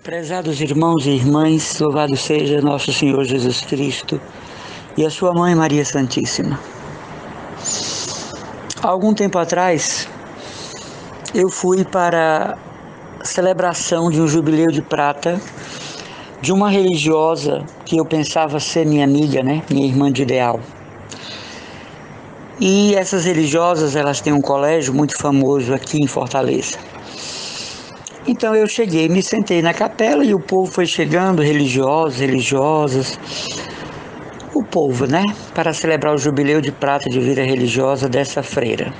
Prezados irmãos e irmãs, louvado seja nosso Senhor Jesus Cristo e a sua mãe Maria Santíssima. Há algum tempo atrás, eu fui para a celebração de um jubileu de prata de uma religiosa que eu pensava ser minha amiga, minha irmã de ideal. E essas religiosas, elas têm um colégio muito famoso aqui em Fortaleza. Então eu cheguei, me sentei na capela e o povo foi chegando, religiosos, religiosas, o povo, para celebrar o jubileu de prata de vida religiosa dessa freira.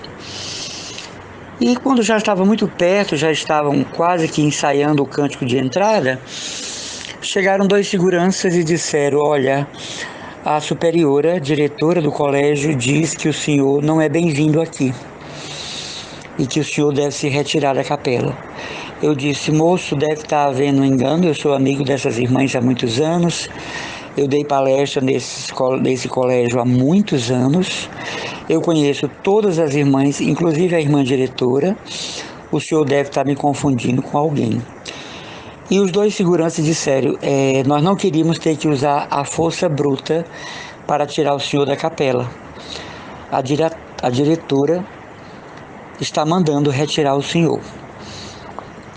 E quando já estava muito perto, já estavam quase que ensaiando o cântico de entrada, chegaram dois seguranças e disseram: olha, a superiora, diretora do colégio, diz que o senhor não é bem-vindo aqui e que o senhor deve se retirar da capela. Eu disse: moço, deve estar havendo um engano, eu sou amigo dessas irmãs há muitos anos, eu dei palestra nesse colégio há muitos anos, eu conheço todas as irmãs, inclusive a irmã diretora, o senhor deve estar me confundindo com alguém. E os dois seguranças disseram: nós não queríamos ter que usar a força bruta para tirar o senhor da capela. A diretora está mandando retirar o senhor.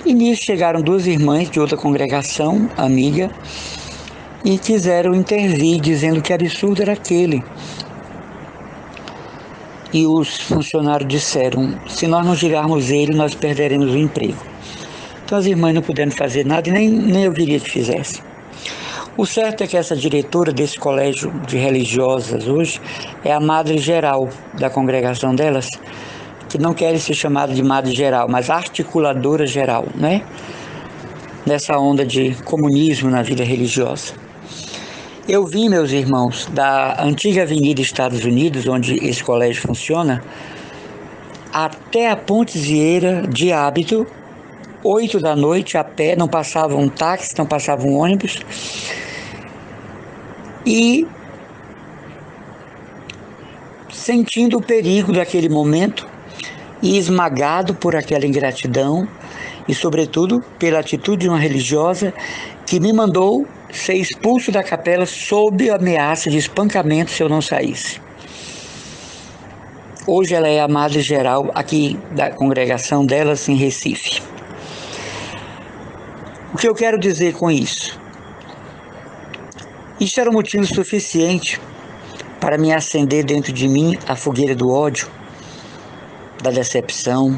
E nisso chegaram duas irmãs de outra congregação, amiga, e quiseram intervir, dizendo que absurdo era aquele. E os funcionários disseram: se nós não tirarmos ele, nós perderemos o emprego. Então as irmãs não puderam fazer nada e nem eu queria que fizesse. O certo é que essa diretora desse colégio de religiosas hoje é a madre geral da congregação delas, que não querem ser chamadas de madre geral, mas articuladora geral, nessa onda de comunismo na vida religiosa. Eu vim, meus irmãos, da antiga Avenida Estados Unidos, onde esse colégio funciona, até a Ponte Vieira de hábito, 8 da noite, a pé, não passava um táxi, não passava um ônibus, e sentindo o perigo daquele momento, e esmagado por aquela ingratidão e, sobretudo, pela atitude de uma religiosa que me mandou ser expulso da capela sob ameaça de espancamento se eu não saísse. Hoje ela é a madre geral aqui da congregação delas em Recife. O que eu quero dizer com isso? Isso era um motivo suficiente para me acender dentro de mim a fogueira do ódio, da decepção,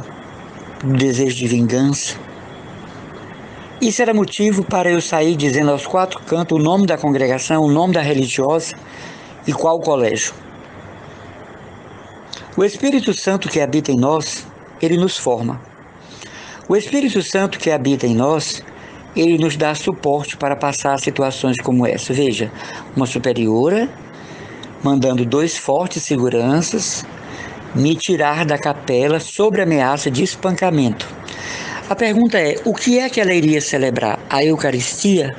do desejo de vingança. Isso era motivo para eu sair dizendo aos quatro cantos o nome da congregação, o nome da religiosa e qual colégio. O Espírito Santo que habita em nós, ele nos forma. O Espírito Santo que habita em nós, ele nos dá suporte para passar situações como essa. Veja, uma superiora mandando dois fortes seguranças me tirar da capela sob ameaça de espancamento. A pergunta é: o que é que ela iria celebrar? A Eucaristia?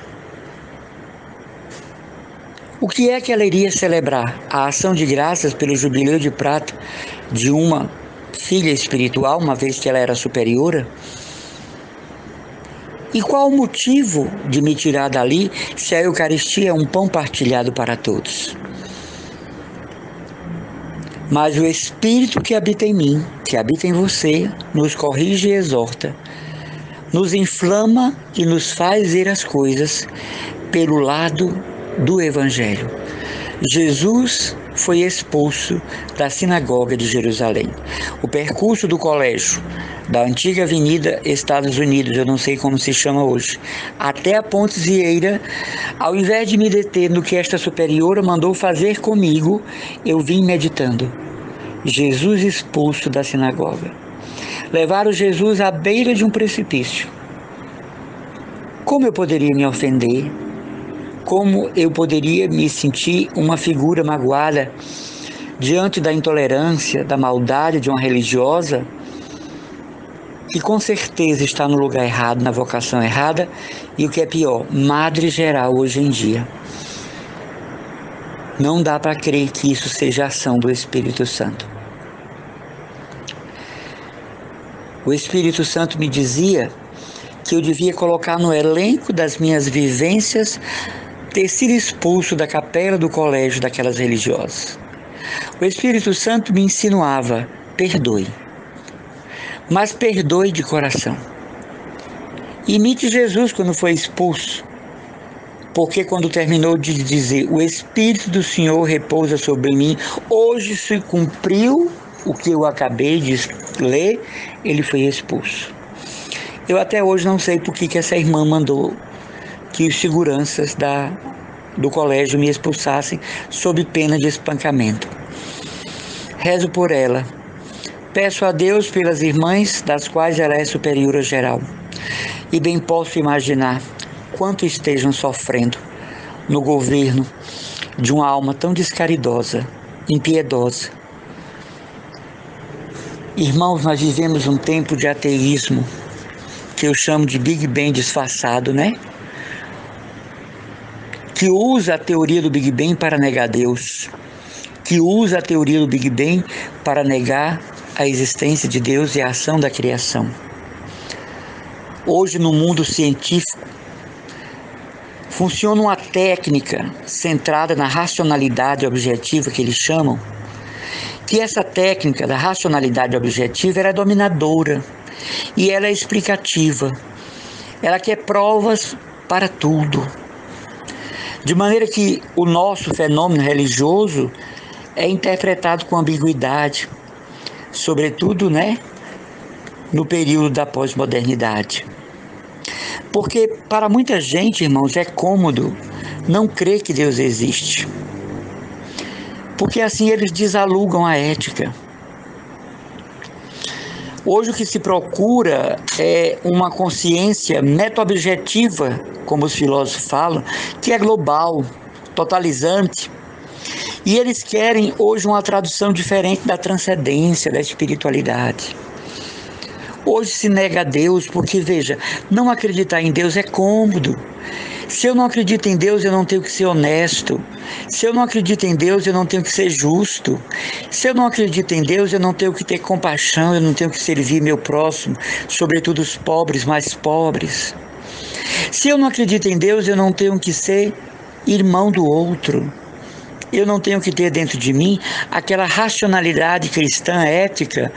O que é que ela iria celebrar? A ação de graças pelo jubileu de prata de uma filha espiritual, uma vez que ela era superiora? E qual o motivo de me tirar dali se a Eucaristia é um pão partilhado para todos? Mas o Espírito que habita em mim, que habita em você, nos corrige e exorta, nos inflama e nos faz ver as coisas pelo lado do Evangelho. Jesus foi expulso da sinagoga de Jerusalém. O percurso do colégio, da antiga Avenida Estados Unidos, eu não sei como se chama hoje, até a Ponte Vieira, ao invés de me deter no que esta superiora mandou fazer comigo, eu vim meditando: Jesus expulso da sinagoga. Levaram Jesus à beira de um precipício. Como eu poderia me ofender? Como eu poderia me sentir uma figura magoada diante da intolerância, da maldade de uma religiosa que com certeza está no lugar errado, na vocação errada, e o que é pior, madre geral hoje em dia. Não dá para crer que isso seja ação do Espírito Santo. O Espírito Santo me dizia que eu devia colocar no elenco das minhas vivências ter sido expulso da capela do colégio daquelas religiosas. O Espírito Santo me insinuava: perdoe, mas perdoe de coração. Imite Jesus quando foi expulso, porque quando terminou de dizer: o Espírito do Senhor repousa sobre mim, hoje se cumpriu o que eu acabei de ler, ele foi expulso. Eu até hoje não sei por que essa irmã mandou que os seguranças do colégio me expulsassem sob pena de espancamento. Rezo por ela. Peço a Deus pelas irmãs, das quais ela é superiora geral. E bem posso imaginar quanto estejam sofrendo no governo de uma alma tão descaridosa, impiedosa. Irmãos, nós vivemos um tempo de ateísmo, que eu chamo de Big Bang disfarçado, né? Que usa a teoria do Big Bang para negar Deus, que usa a teoria do Big Bang para negar a existência de Deus e a ação da criação. Hoje, no mundo científico, funciona uma técnica centrada na racionalidade objetiva, que eles chamam, que essa técnica da racionalidade objetiva era dominadora e ela é explicativa. Ela quer provas para tudo. De maneira que o nosso fenômeno religioso é interpretado com ambiguidade, sobretudo, no período da pós-modernidade. Porque para muita gente, irmãos, é cômodo não crer que Deus existe. Porque assim eles desalugam a ética. Hoje o que se procura é uma consciência meta-objetiva, como os filósofos falam, que é global, totalizante. E eles querem hoje uma tradução diferente da transcendência, da espiritualidade. Hoje se nega a Deus porque, veja, não acreditar em Deus é cômodo. Se eu não acredito em Deus, eu não tenho que ser honesto. Se eu não acredito em Deus, eu não tenho que ser justo. Se eu não acredito em Deus, eu não tenho que ter compaixão, eu não tenho que servir meu próximo, sobretudo os pobres, mais pobres. Se eu não acredito em Deus, eu não tenho que ser irmão do outro. Eu não tenho que ter dentro de mim aquela racionalidade cristã, ética,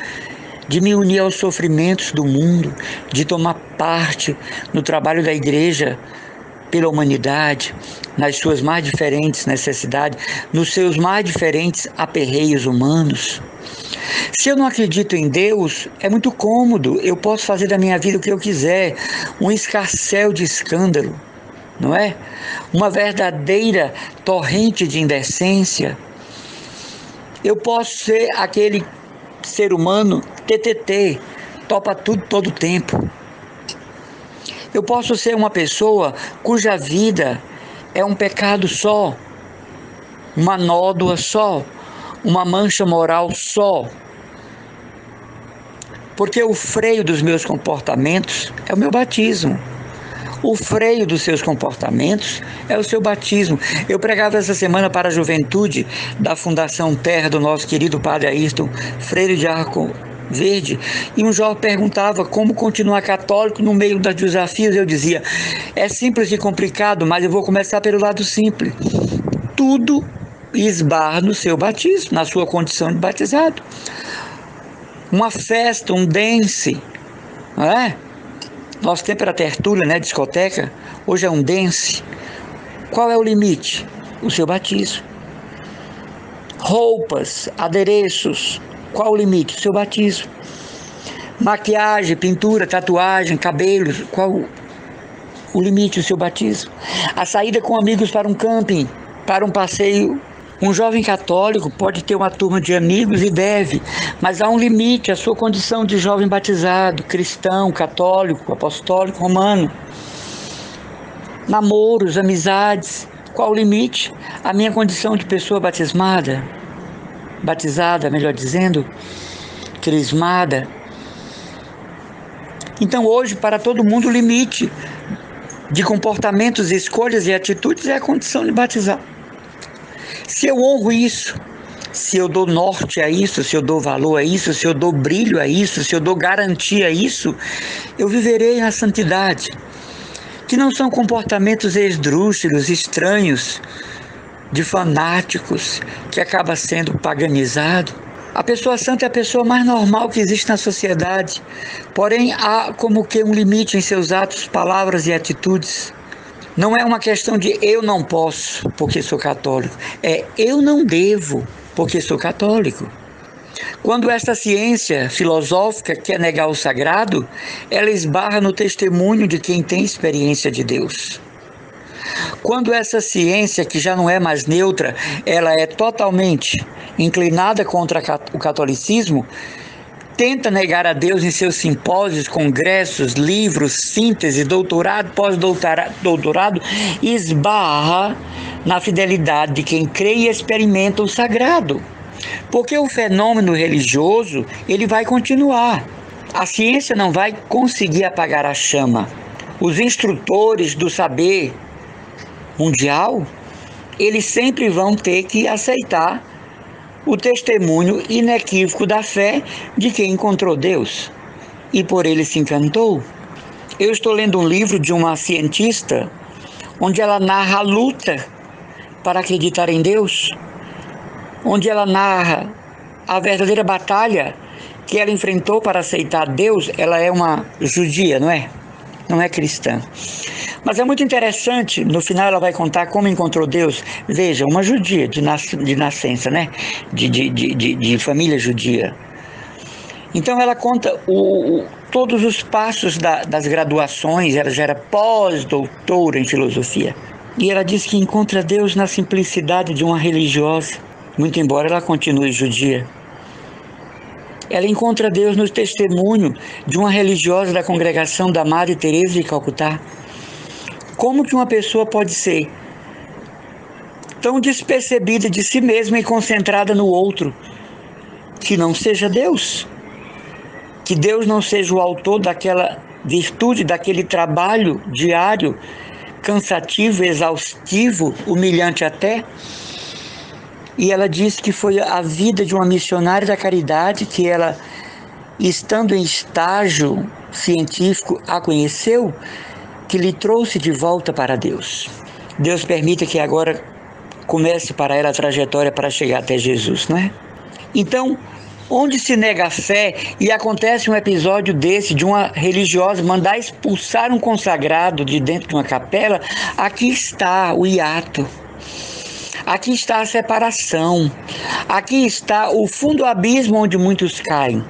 de me unir aos sofrimentos do mundo, de tomar parte no trabalho da igreja pela humanidade, nas suas mais diferentes necessidades, nos seus mais diferentes aperreios humanos. Se eu não acredito em Deus, é muito cômodo, eu posso fazer da minha vida o que eu quiser, um escarcéu de escândalo, não é? Uma verdadeira torrente de indecência. Eu posso ser aquele ser humano TTT, topa tudo todo o tempo. Eu posso ser uma pessoa cuja vida é um pecado só, uma nódoa só, uma mancha moral só. Porque o freio dos meus comportamentos é o meu batismo. O freio dos seus comportamentos é o seu batismo. Eu pregava essa semana para a juventude da Fundação Terra do nosso querido Padre Ayrton Freire de Arco Verde, e um jovem perguntava como continuar católico no meio dos desafios. Eu dizia: é simples e complicado, mas eu vou começar pelo lado simples. Tudo esbarra no seu batismo, na sua condição de batizado. Uma festa, um dance, não é? Nosso tempo era tertúlia, discoteca. Hoje é um dance. Qual é o limite? O seu batismo. Roupas, adereços. Qual o limite? O seu batismo. Maquiagem, pintura, tatuagem, cabelos. Qual o limite? O seu batismo. A saída com amigos para um camping, para um passeio. Um jovem católico pode ter uma turma de amigos e deve, mas há um limite à sua condição de jovem batizado, cristão, católico, apostólico, romano. Namoros, amizades. Qual o limite? A minha condição de pessoa batizada, melhor dizendo, crismada. Então hoje, para todo mundo, o limite de comportamentos, escolhas e atitudes é a condição de batizar. Se eu honro isso, se eu dou norte a isso, se eu dou valor a isso, se eu dou brilho a isso, se eu dou garantia a isso, eu viverei na santidade. Que não são comportamentos esdrúxulos, estranhos, de fanáticos, que acaba sendo paganizado. A pessoa santa é a pessoa mais normal que existe na sociedade, porém há como que um limite em seus atos, palavras e atitudes. Não é uma questão de eu não posso porque sou católico, é eu não devo porque sou católico. Quando esta ciência filosófica quer negar o sagrado, ela esbarra no testemunho de quem tem experiência de Deus. Quando essa ciência, que já não é mais neutra, ela é totalmente inclinada contra o catolicismo, tenta negar a Deus em seus simpósios, congressos, livros, síntese, doutorado, pós-doutorado, esbarra na fidelidade de quem crê e experimenta o sagrado. Porque o fenômeno religioso, ele vai continuar. A ciência não vai conseguir apagar a chama. Os instrutores do saber mundial, eles sempre vão ter que aceitar o testemunho inequívoco da fé de quem encontrou Deus e por ele se encantou. Eu estou lendo um livro de uma cientista onde ela narra a luta para acreditar em Deus, onde ela narra a verdadeira batalha que ela enfrentou para aceitar Deus. Ela é uma judia, não é? Não é cristã. Mas é muito interessante, no final ela vai contar como encontrou Deus. Veja, uma judia de nascença, né? De família judia. Então ela conta todos os passos das graduações, ela já era pós-doutora em filosofia. E ela diz que encontra Deus na simplicidade de uma religiosa, muito embora ela continue judia. Ela encontra Deus no testemunho de uma religiosa da congregação da Madre Teresa de Calcutá. Como que uma pessoa pode ser tão despercebida de si mesma e concentrada no outro, que não seja Deus? Que Deus não seja o autor daquela virtude, daquele trabalho diário, cansativo, exaustivo, humilhante até? E ela diz que foi a vida de uma missionária da caridade que ela, estando em estágio científico, a conheceu, que lhe trouxe de volta para Deus. Deus permita que agora comece para ela a trajetória para chegar até Jesus, não é? Então, onde se nega a fé e acontece um episódio desse, de uma religiosa mandar expulsar um consagrado de dentro de uma capela, aqui está o hiato. Aqui está a separação, aqui está o fundo do abismo onde muitos caem.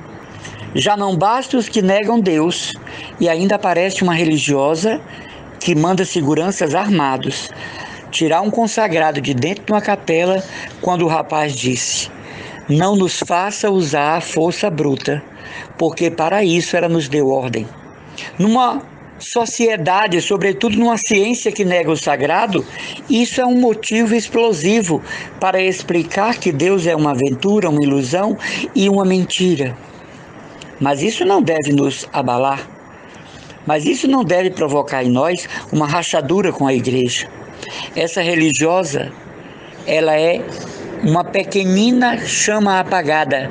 Já não basta os que negam Deus, e ainda aparece uma religiosa que manda seguranças armados tirar um consagrado de dentro de uma capela quando o rapaz disse: não nos faça usar a força bruta, porque para isso ela nos deu ordem. Numa sociedade, sobretudo numa ciência que nega o sagrado, isso é um motivo explosivo para explicar que Deus é uma aventura, uma ilusão e uma mentira. Mas isso não deve nos abalar, mas isso não deve provocar em nós uma rachadura com a igreja. Essa religiosa, ela é uma pequenina chama apagada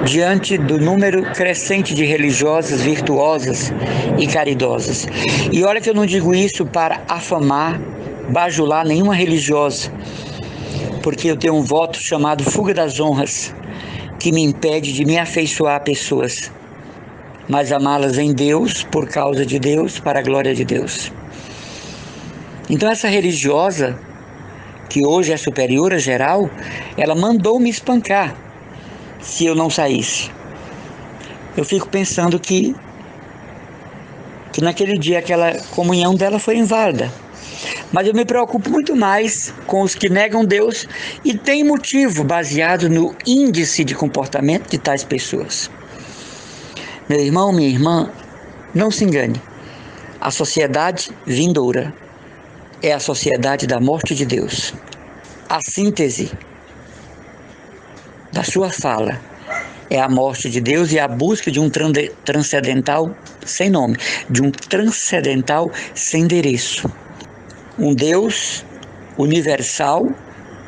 diante do número crescente de religiosas virtuosas e caridosas. E olha que eu não digo isso para afamar, bajular nenhuma religiosa, porque eu tenho um voto chamado fuga das honras, que me impede de me afeiçoar a pessoas, mas amá-las em Deus, por causa de Deus, para a glória de Deus. Então essa religiosa, que hoje é superiora geral, ela mandou me espancar se eu não saísse. Eu fico pensando que naquele dia aquela comunhão dela foi inválida. Mas eu me preocupo muito mais com os que negam Deus e tem motivo baseado no índice de comportamento de tais pessoas. Meu irmão, minha irmã, não se engane. A sociedade vindoura é a sociedade da morte de Deus. A síntese da sua fala é a morte de Deus e a busca de um transcendental sem nome, de um transcendental sem endereço. Um Deus universal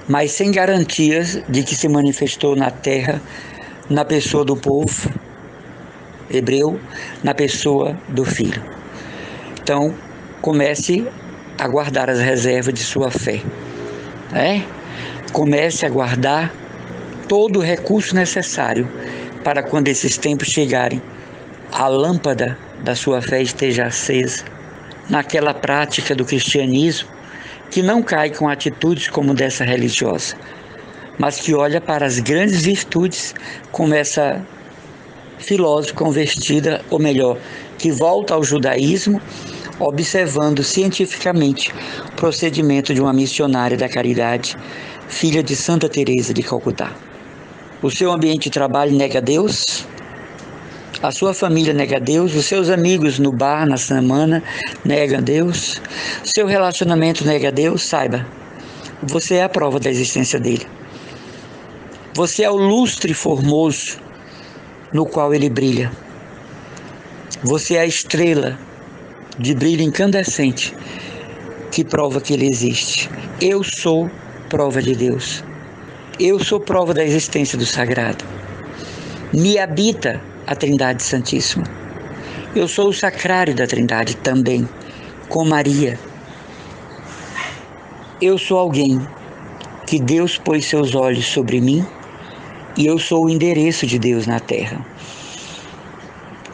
mas sem garantias de que se manifestou na terra, na pessoa do povo hebreu, na pessoa do Filho. Então, comece a guardar as reservas de sua fé. Comece a guardar todo o recurso necessário para quando esses tempos chegarem, a lâmpada da sua fé esteja acesa naquela prática do cristianismo que não cai com atitudes como dessa religiosa, mas que olha para as grandes virtudes como essa filósofa convertida, ou melhor, que volta ao judaísmo, observando cientificamente o procedimento de uma missionária da caridade, filha de Santa Teresa de Calcutá. O seu ambiente de trabalho nega Deus, a sua família nega Deus, os seus amigos no bar, na semana, negam Deus, o seu relacionamento nega Deus, saiba, você é a prova da existência dele. Você é o lustre formoso no qual ele brilha. Você é a estrela de brilho incandescente que prova que ele existe. Eu sou prova de Deus. Eu sou prova da existência do sagrado. Me habita a Trindade Santíssima. Eu sou o sacrário da Trindade também, com Maria. Eu sou alguém que Deus pôs seus olhos sobre mim e eu sou o endereço de Deus na terra.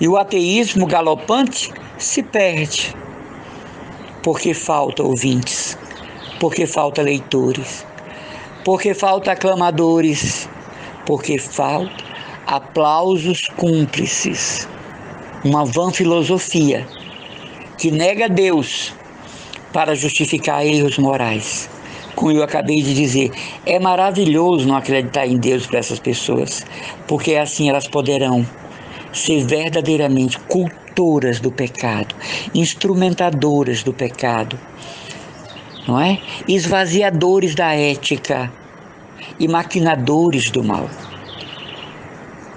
E o ateísmo galopante se perde, porque falta ouvintes, porque falta leitores, porque falta aclamadores, porque falta aplausos cúmplices. Uma vã filosofia que nega Deus para justificar erros morais. Como eu acabei de dizer, é maravilhoso não acreditar em Deus para essas pessoas, porque assim elas poderão ser verdadeiramente cultoras do pecado, instrumentadoras do pecado, não é? Esvaziadores da ética e maquinadores do mal.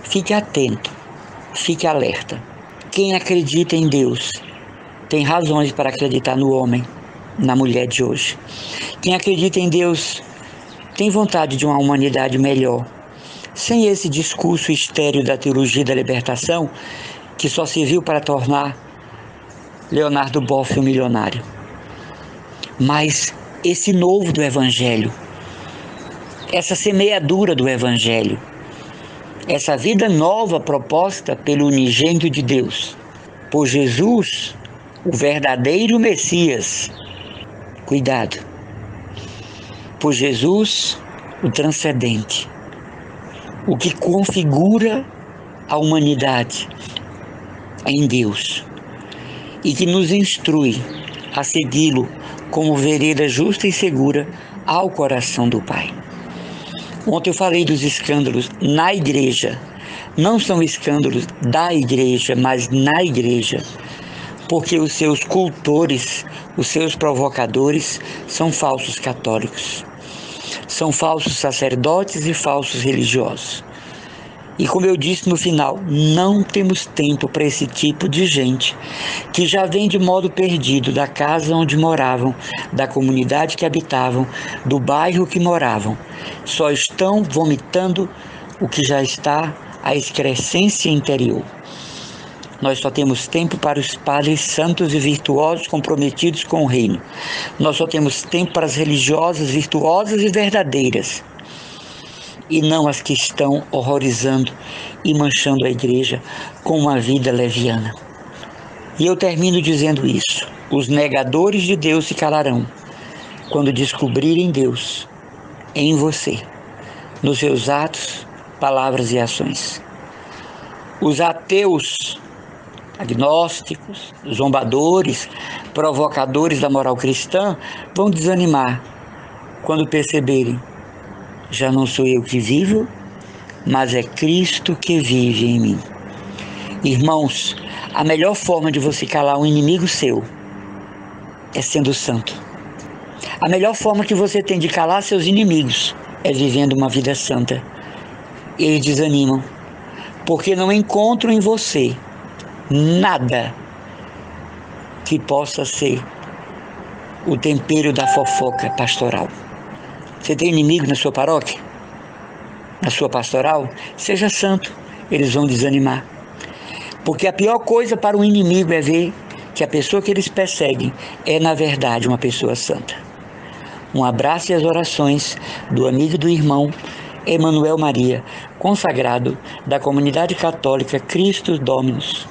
Fique atento, fique alerta. Quem acredita em Deus tem razões para acreditar no homem, na mulher de hoje. Quem acredita em Deus tem vontade de uma humanidade melhor, sem esse discurso estéril da teologia da libertação que só serviu para tornar Leonardo Boff um milionário. Mas esse novo do Evangelho, essa semeadura do Evangelho, essa vida nova proposta pelo unigênito de Deus, por Jesus, o verdadeiro Messias. Cuidado. Por Jesus, o transcendente, o que configura a humanidade em Deus e que nos instrui a segui-lo como vereda justa e segura ao coração do Pai. Ontem eu falei dos escândalos na igreja. Não são escândalos da igreja, mas na igreja. Porque os seus cultores, os seus provocadores são falsos católicos. São falsos sacerdotes e falsos religiosos. E como eu disse no final, não temos tempo para esse tipo de gente que já vem de modo perdido da casa onde moravam, da comunidade que habitavam, do bairro que moravam. Só estão vomitando o que já está a excrescência interior. Nós só temos tempo para os padres santos e virtuosos comprometidos com o reino. Nós só temos tempo para as religiosas virtuosas e verdadeiras. E não as que estão horrorizando e manchando a igreja com uma vida leviana. E eu termino dizendo isso. Os negadores de Deus se calarão quando descobrirem Deus em você, nos seus atos, palavras e ações. Os ateus, agnósticos, zombadores, provocadores da moral cristã vão desanimar quando perceberem: já não sou eu que vivo, mas é Cristo que vive em mim. Irmãos, a melhor forma de você calar um inimigo seu é sendo santo. A melhor forma que você tem de calar seus inimigos é vivendo uma vida santa. Eles desanimam, porque não encontram em você nada que possa ser o tempero da fofoca pastoral. Você tem inimigo na sua paróquia? Na sua pastoral? Seja santo, eles vão desanimar. Porque a pior coisa para um inimigo é ver que a pessoa que eles perseguem é, na verdade, uma pessoa santa. Um abraço e as orações do amigo e do irmão Emanuel Maria, consagrado da comunidade católica Cristo Dominus.